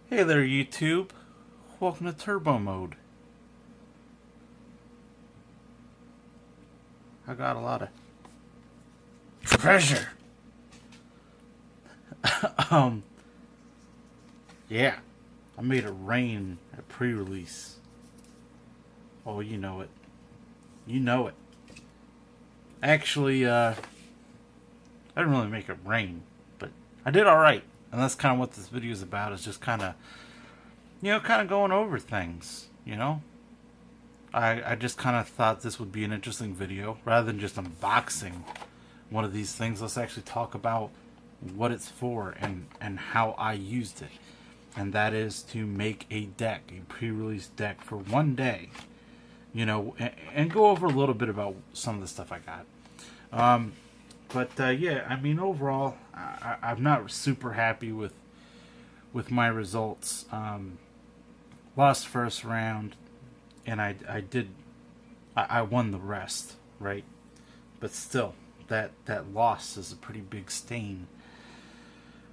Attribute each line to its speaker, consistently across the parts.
Speaker 1: Hey there, YouTube. Welcome to Turbo Mode. I got a lot of treasure. um, yeah, I made it rain at pre-release. Oh, you know it. You know it. Actually, I didn't really make it rain, but I did all right. And that's kind of what this video is about. Is just kind of, kind of going over things. I just kind of thought this would be an interesting video rather than just unboxing one of these things. Let's actually talk about what it's for and how I used it. And that is to make a deck, a pre-release deck for one day. And go over a little bit about some of the stuff I got. Yeah, I mean, overall, I'm not super happy with my results. Lost first round, and I won the rest, right? But still, that loss is a pretty big stain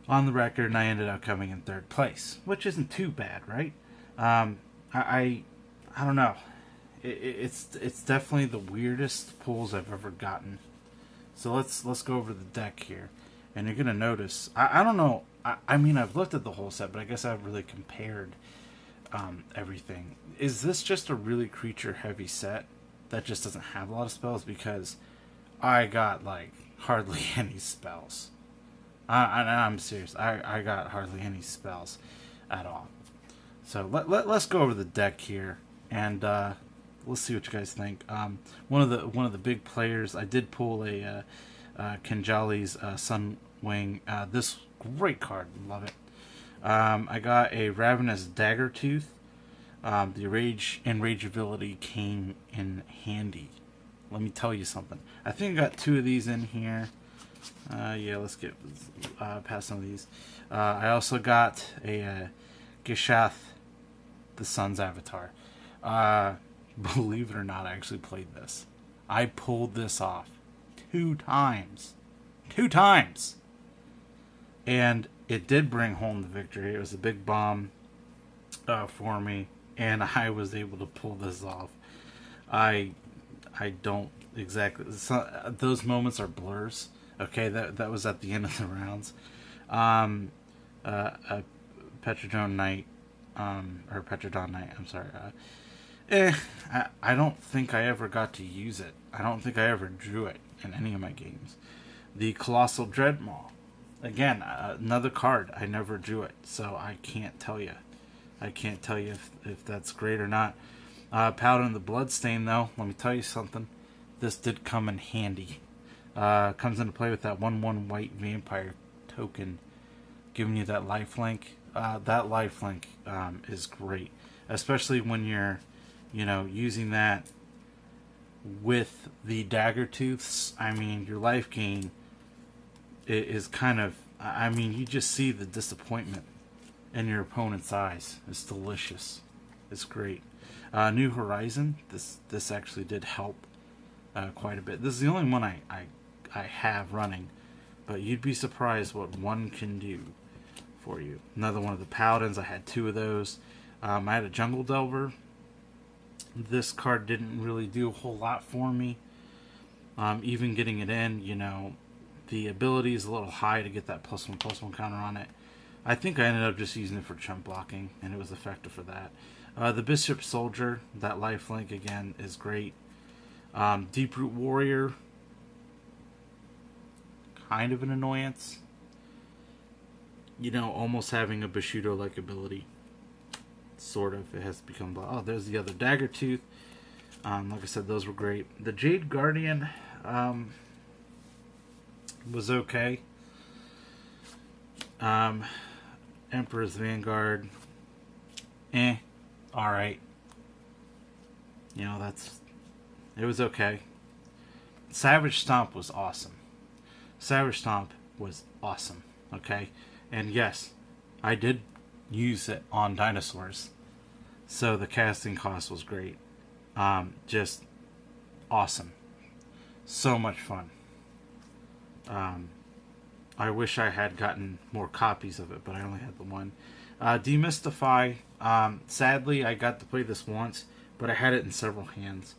Speaker 1: on the record, and I ended up coming in third place, which isn't too bad, right? I don't know. It's definitely the weirdest pulls I've ever gotten. So let's go over the deck here, and you're gonna notice. I don't know. I mean, I've looked at the whole set, but I guess I haven't really compared everything. Is this just a really creature heavy set that just doesn't have a lot of spells? Because I got like hardly any spells. I'm serious. I got hardly any spells at all. So let's go over the deck here, and let's see what you guys think. One of the big players, I did pull a Kenjali's Sunwing. This great card, love it. I got a Ravenous Daggertooth. The rage ability came in handy. Let me tell you something. I think I got two of these in here. Yeah, let's get past some of these. I also got a Gishath, the Sun's Avatar. Believe it or not, I actually played this. I pulled this off 2 times. 2 times! And it did bring home the victory. It was a big bomb for me, and I was able to pull this off. I don't exactly... those moments are blurs. Okay, that was at the end of the rounds. Petrodon Knight, or Petrodon Knight, I'm sorry. I don't think I ever got to use it. I don't think I ever drew it in any of my games. The Colossal Dreadmaw. Again, another card. I never drew it, so I can't tell you. I can't tell you if that's great or not. Paladin the Bloodstain, though, let me tell you something. This did come in handy. Comes into play with that 1/1 white vampire token, giving you that lifelink. That lifelink is great, especially when you're, using that with the Daggertooths. I mean, your life gain is kind of, I mean, you just see the disappointment in your opponent's eyes. It's delicious. It's great. New Horizon. This actually did help quite a bit. This is the only one I have running, but you'd be surprised what one can do for you. Another one of the Paladins. I had 2 of those. I had a Jungle Delver. This card didn't really do a whole lot for me. Even getting it in, the ability is a little high to get that +1/+1 counter on it. I think I ended up just using it for chump blocking, and it was effective for that. The Bishop Soldier, that lifelink again is great. Deeproot Warrior, kind of an annoyance. Almost having a Bushido-like ability. Sort of. It has become... Oh, there's the other Daggertooth. Like I said, those were great. The Jade Guardian was okay. Emperor's Vanguard. Alright. It was okay. Savage Stomp was awesome. Savage Stomp was awesome. Okay? And yes, I did use it on dinosaurs. So the casting cost was great. Just awesome. So much fun. I wish I had gotten more copies of it, but I only had the one. Demystify. Sadly, I got to play this once, but I had it in several hands.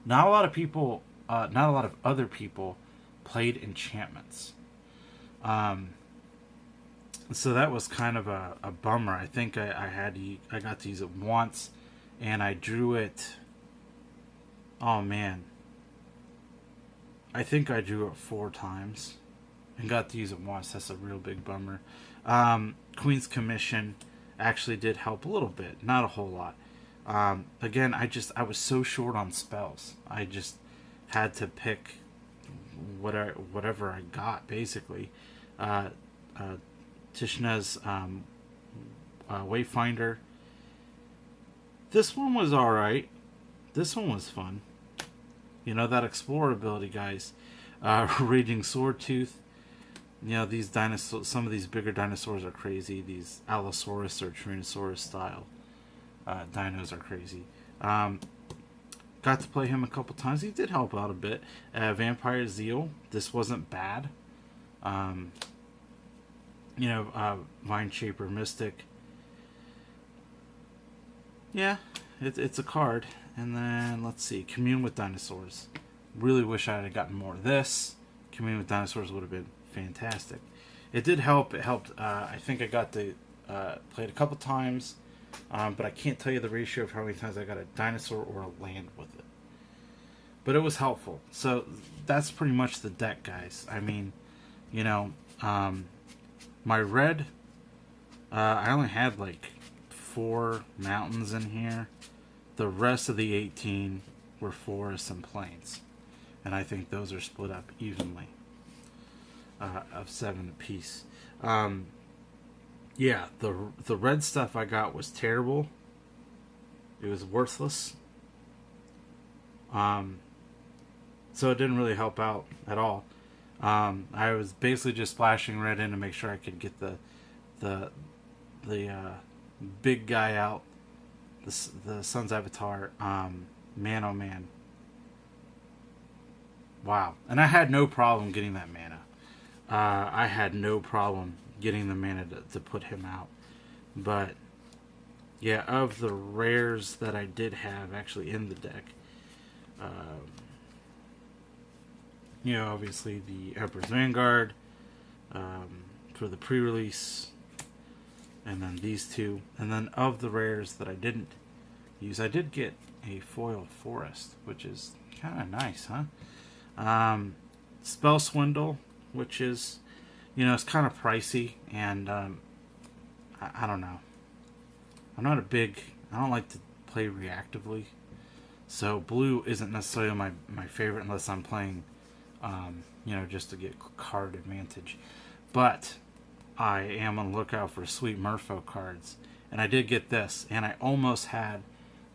Speaker 1: Not a lot of people, not a lot of other people, played enchantments. Um, so that was kind of a bummer. I think I got to use it once, and I drew it. Oh man, I think I drew it 4 times, and got to use it once. That's a real big bummer. Queen's Commission actually did help a little bit, not a whole lot. Again, I was so short on spells. I just had to pick whatever I got basically. Uh, uh, Tishna's Wayfinder. This one was all right. This one was fun. You know, that Explorer ability, guys. Raging Swordtooth. You know, these dinosaurs. Some of these bigger dinosaurs are crazy. These Allosaurus or Tyrannosaurus style dinos are crazy. Got to play him a couple times. He did help out a bit. Vampire Zeal. This wasn't bad. Vine Shaper Mystic. Yeah, it's a card. And then, let's see, Commune with Dinosaurs. Really wish I had gotten more of this. Commune with Dinosaurs would have been fantastic. It did help. It helped. I think I got to play it a couple times. But I can't tell you the ratio of how many times I got a dinosaur or a land with it. But it was helpful. So that's pretty much the deck, guys. I mean, you know, my red, I only had like 4 mountains in here. The rest of the 18 were forests and plains. And I think those are split up evenly, of 7 apiece. Yeah, the red stuff I got was terrible. It was worthless. So it didn't really help out at all. I was basically just splashing red in to make sure I could get the big guy out, the Sun's Avatar. Man, oh man, wow! And I had no problem getting that mana. I had no problem getting the mana to put him out. But yeah, of the rares that I did have actually in the deck, obviously the Emperor's Vanguard for the pre-release, and then these two. And then of the rares that I didn't use, I did get a foil forest, which is kind of nice, huh? Spell Swindle, which is, it's kind of pricey, and I don't know. I don't like to play reactively, so blue isn't necessarily my favorite unless I'm playing, just to get card advantage. But I am on the lookout for sweet Merfolk cards, and I did get this, and I almost had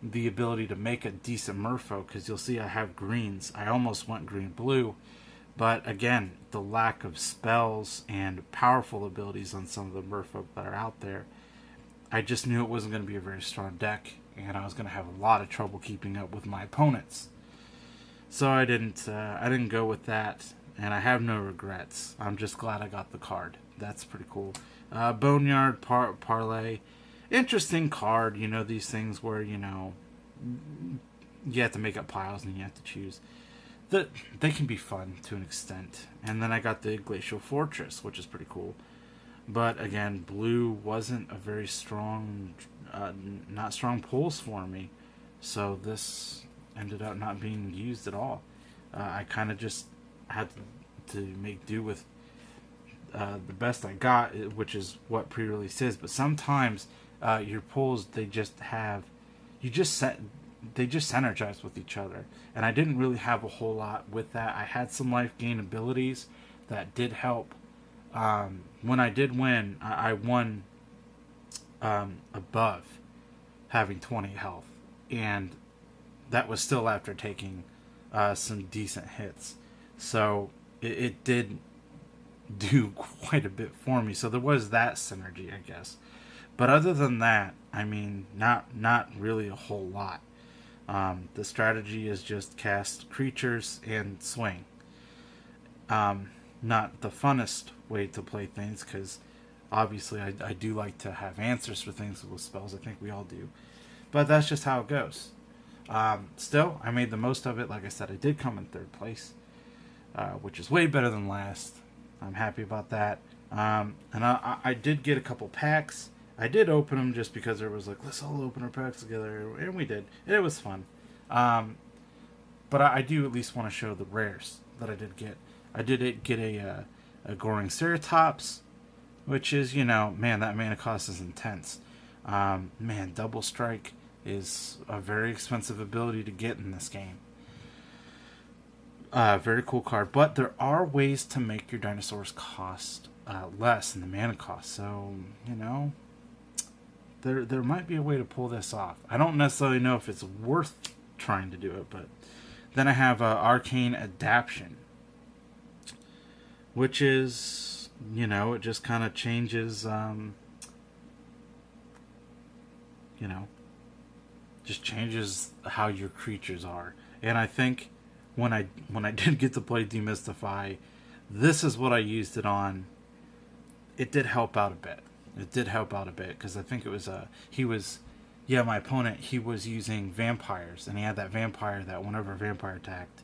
Speaker 1: the ability to make a decent Merfolk, because you'll see I have greens. I almost went green-blue, but again, the lack of spells and powerful abilities on some of the Merfolk that are out there, I just knew it wasn't going to be a very strong deck, and I was going to have a lot of trouble keeping up with my opponents. So I didn't go with that, and I have no regrets. I'm just glad I got the card. That's pretty cool. Boneyard Parlay, interesting card. These things where you have to make up piles and you have to choose. They can be fun to an extent. And then I got the Glacial Fortress, which is pretty cool. But again, blue wasn't a very strong, not strong pulls for me. So this ended up not being used at all. I kind of just had to make do with the best I got, which is what pre-release is. But sometimes your pulls, they just synergize with each other, and I didn't really have a whole lot with that. I had some life gain abilities that did help. When I did win, I won above having 20 health, and that was still after taking some decent hits. So it did do quite a bit for me. So there was that synergy, I guess. But other than that, I mean, not really a whole lot. The strategy is just cast creatures and swing. not the funnest way to play things, because obviously I do like to have answers for things with spells. I think we all do. But that's just how it goes. Still, I made the most of it. Like I said, I did come in third place, which is way better than last. I'm happy about that. And I did get a couple packs. I did open them just because there was like, let's all open our packs together. And we did. It was fun. But I do at least want to show the rares that I did get. I did get a Goring Ceratops, which is, man, that mana cost is intense. Man, Double Strike is a very expensive ability to get in this game. Very cool card, but there are ways to make your dinosaurs cost less in the mana cost. So, there might be a way to pull this off. I don't necessarily know if it's worth trying to do it, but then I have Arcane Adaption, which is, it just kind of changes, just changes how your creatures are. And I think when I did get to play Demystify, this is what I used it on. It did help out a bit. Because I think it was my opponent, he was using vampires, and he had that vampire that whenever a vampire attacked,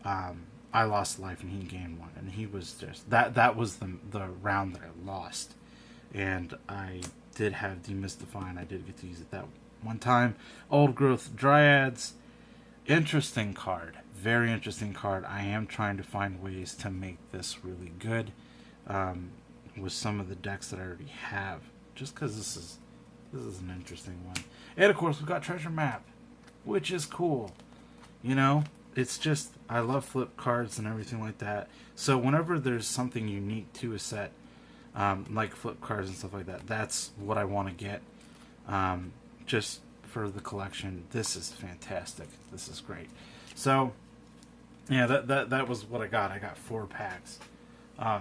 Speaker 1: I lost life and he gained one, and he was just that was the round that I lost. And I did have Demystify, and I did get to use it that one time. Old Growth Dryads, interesting card, very interesting card. I am trying to find ways to make this really good with some of the decks that I already have, just because this is an interesting one. And of course, we've got Treasure Map, which is cool. It's just, I love flip cards and everything like that. So whenever there's something unique to a set, like flip cards and stuff like that, that's what I want to get. Just for the collection. This is fantastic. This is great. So, yeah, that was what I got. I got 4 packs.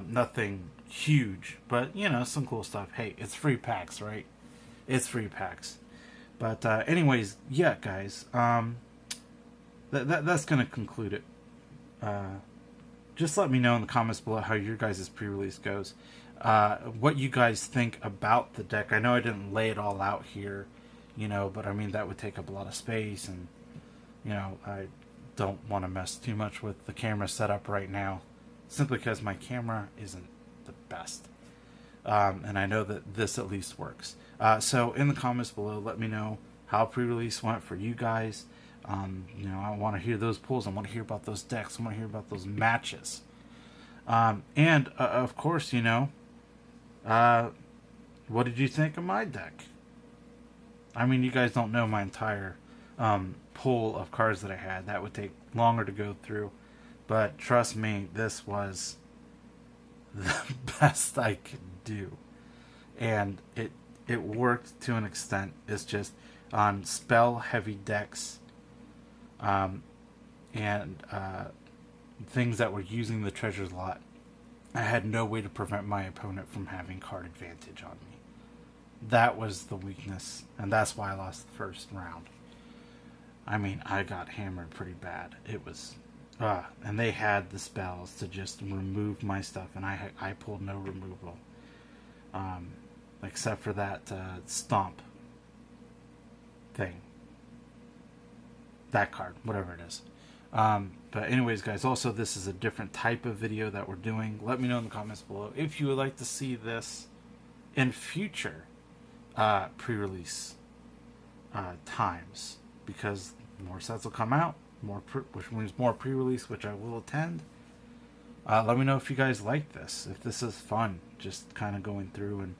Speaker 1: Nothing huge, but, some cool stuff. Hey, it's free packs, right? It's free packs. But anyways, yeah, guys, that's going to conclude it. Just let me know in the comments below how your guys' pre-release goes. What you guys think about the deck. I know I didn't lay it all out here, but I mean, that would take up a lot of space, and, I don't want to mess too much with the camera setup right now, simply because my camera isn't the best. And I know that this at least works. So in the comments below, let me know how pre-release went for you guys. I want to hear those pulls. I want to hear about those decks. I want to hear about those matches. And of course, what did you think of my deck? I mean, you guys don't know my entire pool of cards that I had. That would take longer to go through. But trust me, this was the best I could do. And it worked to an extent. It's just on spell-heavy decks and things that were using the treasures a lot, I had no way to prevent my opponent from having card advantage on me. That was the weakness, and that's why I lost the first round. I mean, I got hammered pretty bad. It was, and they had the spells to just remove my stuff, and I pulled no removal, except for that stomp thing. That card, whatever it is. But anyways, guys, also this is a different type of video that we're doing. Let me know in the comments below if you would like to see this in future pre-release times, because more sets will come out, which means more pre-release, which I will attend. Let me know if you guys like this, if this is fun, just kind of going through and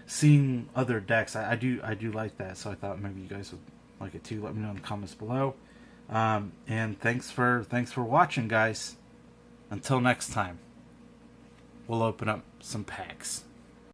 Speaker 1: seeing other decks. I do like that, so I thought maybe you guys would like it too. Let me know in the comments below. And thanks for watching, guys. Until next time, we'll open up some packs.